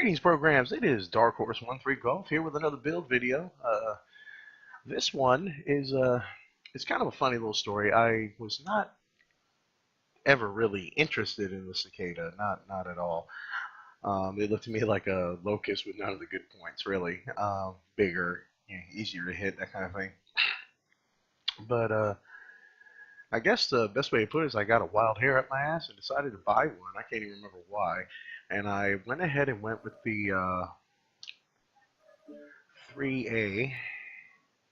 Greetings, programs. It is Dark Horse 13 Golf here with another build video. This one is it's kind of a funny little story. I was not ever really interested in the Cicada, not at all. It looked to me like a locust with none of the good points, really. Bigger, easier to hit, that kind of thing. But I guess the best way to put it is I got a wild hair up my ass and decided to buy one. I can't even remember why. And I went ahead and went with the 3A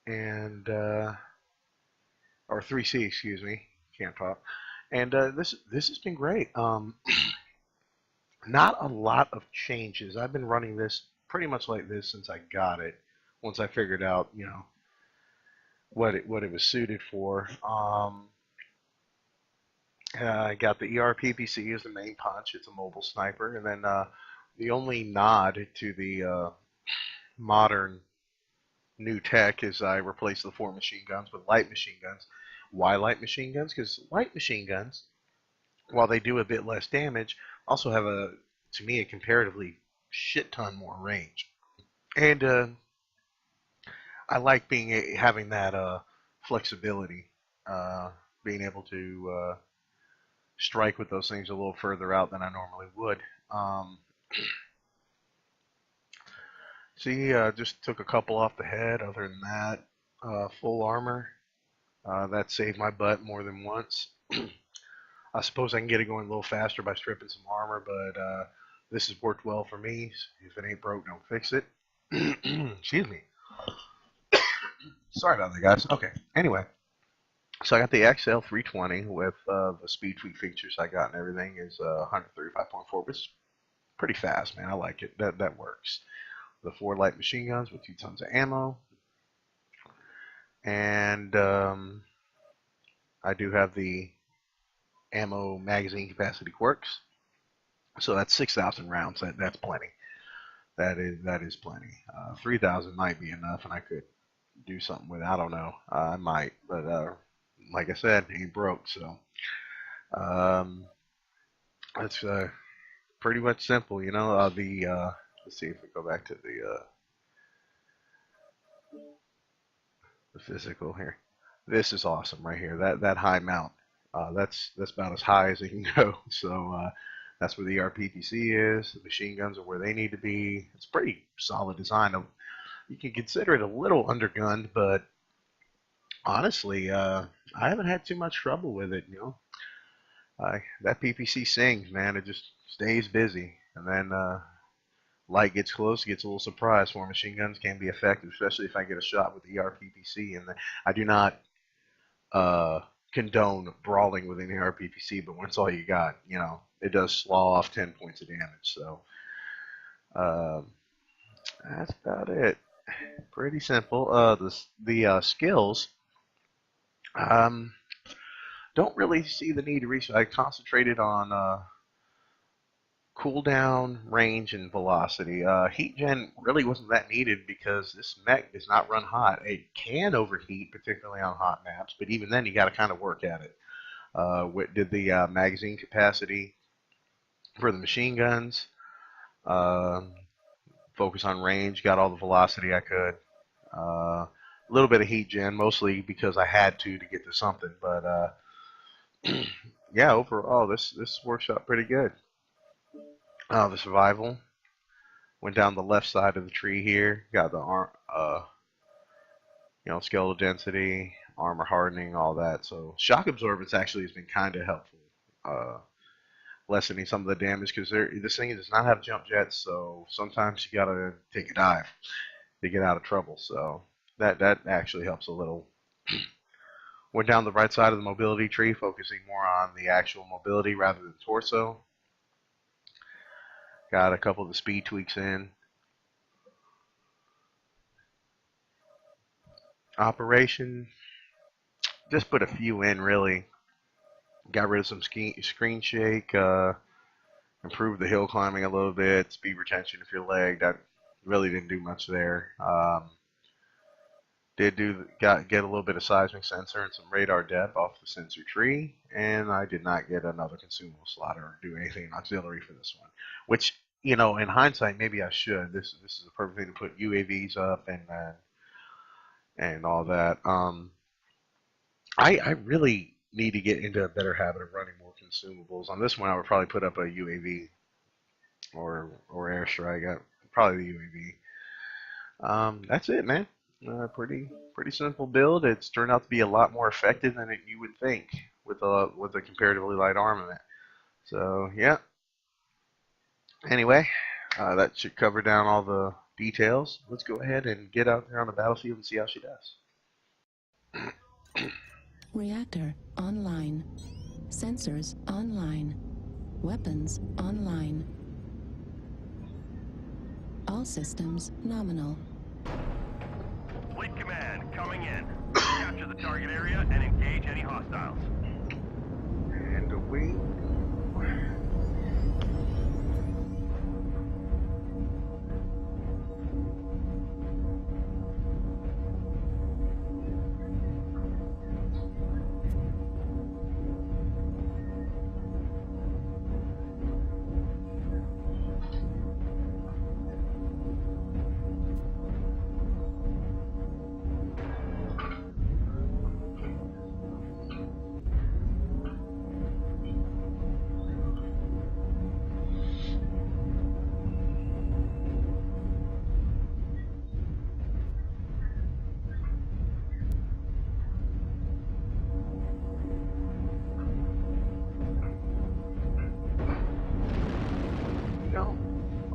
and or 3C, excuse me. Can't talk. And this has been great. Not a lot of changes. I've been running this pretty much like this since I got it. Once I figured out, what it was suited for. I got the ERPPC as the main punch. It's a mobile sniper, and then the only nod to the modern new tech is I replaced the 4 machine guns with light machine guns. Why light machine guns? Because light machine guns, while they do a bit less damage, also have to me, a comparatively shit ton more range. And I like having that flexibility, being able to strike with those things a little further out than I normally would. See, just took a couple off the head. Other than that, full armor. That saved my butt more than once. I suppose I can get it going a little faster by stripping some armor, but this has worked well for me. If it ain't broke, don't fix it. Excuse me. Sorry about that, guys. Okay. Anyway, so I got the XL 320 with the speed tweak features I got and everything is 135.4, which is pretty fast, man. I like it. That works. The 4 light machine guns with 2 tons of ammo. And I do have the ammo magazine capacity quirks. So that's 6,000 rounds. That's plenty. That is plenty. 3,000 might be enough, and I could do something with it. I don't know. I might, but like I said, it ain't broke. So that's pretty much simple, let's see if we go back to the physical here. This is awesome right here. That high mount. That's about as high as it can go. So that's where the ERPPC is. The machine guns are where they need to be. It's pretty solid design. You can consider it a little undergunned, but honestly, I haven't had too much trouble with it. That PPC sings, man. It just stays busy, and then light gets close, gets a little surprised. 4 machine guns can be effective, especially if I get a shot with the ERPPC. And I do not condone brawling with an ERPPC, but when it's all you got, it does slaw off 10 points of damage. So that's about it. Pretty simple. The skills, don't really see the need to reach. I concentrated on cooldown, range, and velocity. Heat gen really wasn't that needed because this mech does not run hot. It can overheat, particularly on hot maps, but even then you got to kind of work at it. Did the magazine capacity for the machine guns. Focus on range, got all the velocity I could. A little bit of heat gen, mostly because I had to get to something. But yeah, overall, this works out pretty good. The survival went down the left side of the tree here. Got the skeletal density, armor hardening, all that. So shock absorbance actually has been kind of helpful, lessening some of the damage because this thing does not have jump jets. So sometimes you gotta take a dive to get out of trouble. So that actually helps a little. Went down the right side of the mobility tree, focusing more on the actual mobility rather than torso. Got a couple of the speed tweaks in. Operation, just put a few in really. Got rid of some screen shake, improved the hill climbing a little bit, speed retention if you're lagged. I really didn't do much there. Get a little bit of seismic sensor and some radar depth off the sensor tree, and I did not get another consumable slot or do anything auxiliary for this one, which you know, in hindsight, maybe I should. This is the perfect thing to put UAVs up and all that. I really need to get into a better habit of running more consumables. On this one, I would probably put up a UAV or airstrike. Probably the UAV. That's it, man. Pretty simple build. It's turned out to be a lot more effective than you would think with a comparatively light armament. So yeah. Anyway, that should cover down all the details. Let's go ahead and get out there on the battlefield and see how she does. Reactor online. Sensors online. Weapons online. All systems nominal. Fleet Command, coming in. Capture the target area and engage any hostiles. And away.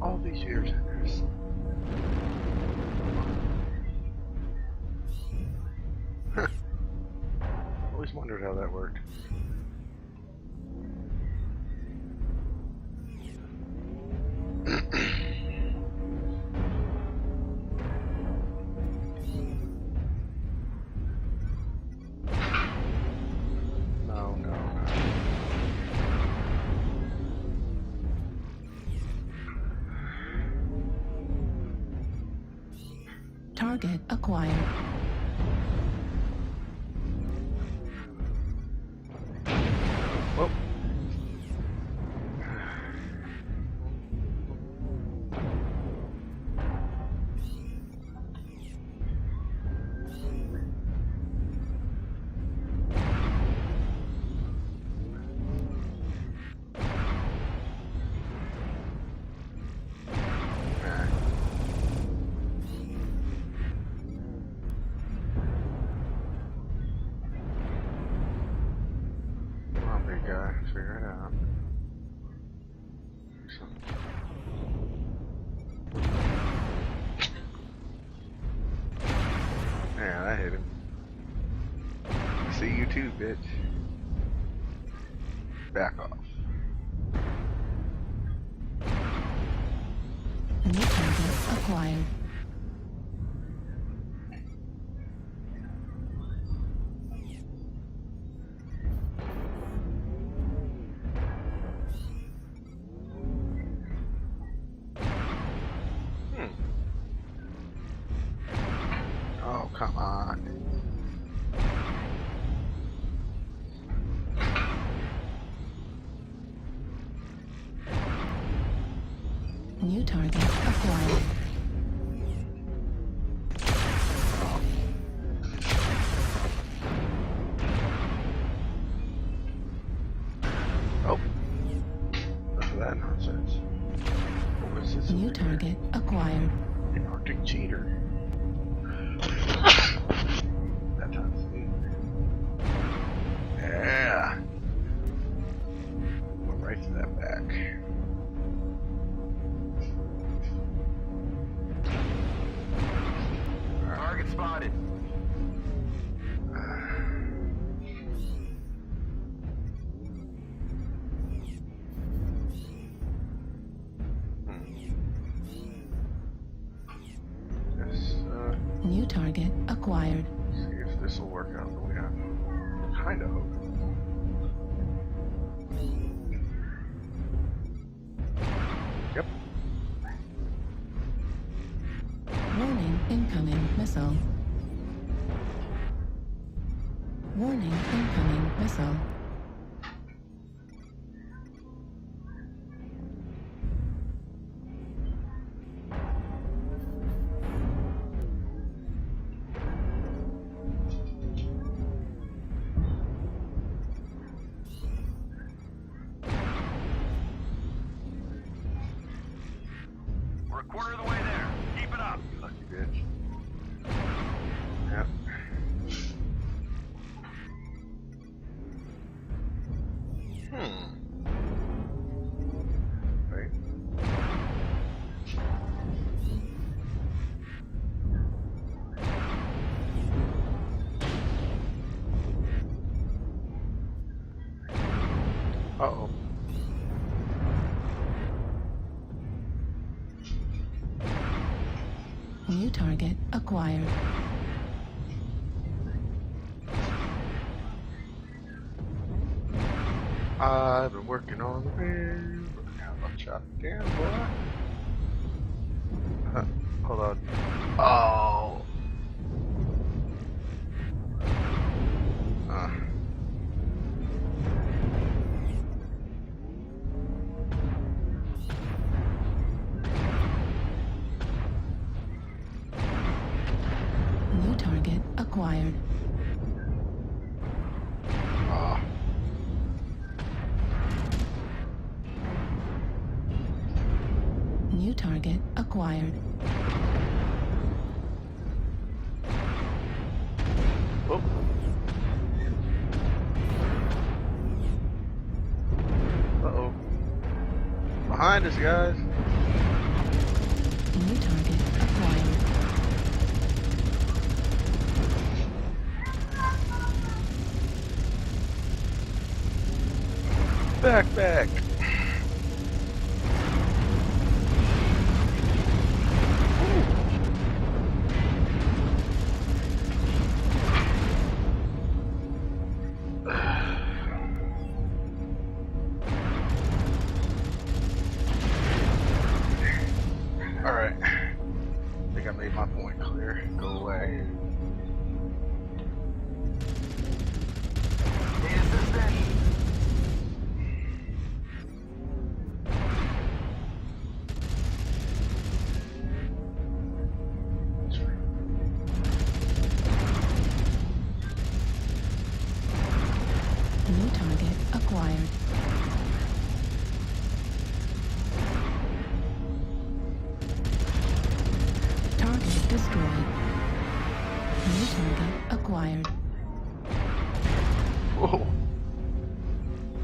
All these years, there's always wondered how that worked. No. Target acquired. Whoa. Figure it out. Yeah, that hit him. I see you too, bitch. Back off. New target acquired. Oh, come on. New target acquired. Oh. Enough of that nonsense. What was this? New target acquired. An Arctic cheater. That time's me. Yeah. Went right to that back. Target spotted. New target acquired. See if this will work out the way I'm kind of hoping. Yep. Warning, incoming missile. Warning, incoming missile. Hmm. Right. Uh-oh. New target acquired. I've been working on the rail. Now I'll chop it down, boy. Hold on. Oh. New target acquired. Ah. New target acquired. Oh. Uh-oh. Behind us, guys. New target acquired. Back. Alright. I think I made my point clear. Go away. New target acquired. Target destroyed. New target acquired. Whoa.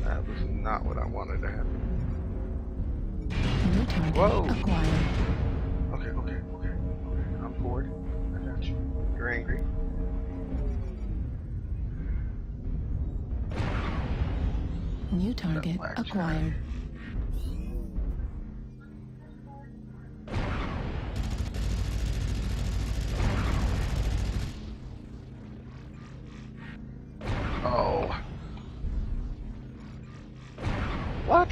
That was not what I wanted to happen. New target Whoa. acquired. Okay. I'm bored. I got you. You're angry. New target black acquired. Oh. What?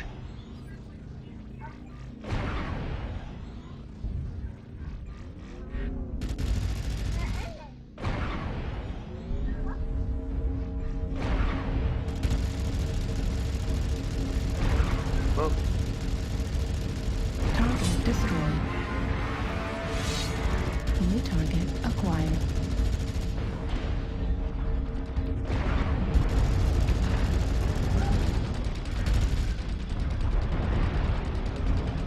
Well, Target destroyed. New target acquired.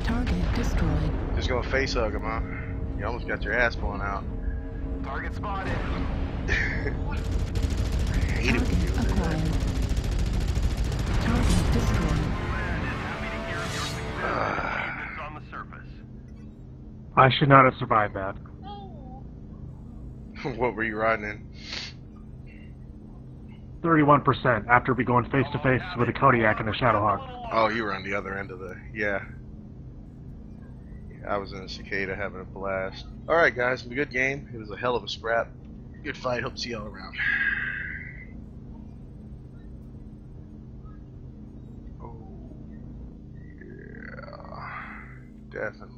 Target destroyed. just gonna face hug him, huh? You almost got your ass blown out. Target spotted. I hate it when you Target do acquired. Target destroyed. Landed. Happy to hear of your success. Achievements on the surface. I should not have survived that. that. What were you riding in? 31% after be going face to face with a Kodiak and a Shadowhawk. Oh, you were on the other end of the... Yeah. I was in a Cicada having a blast. Alright, guys. A good game. It was a hell of a scrap. Good fight. Hope to see y'all around. Oh, yeah. Definitely.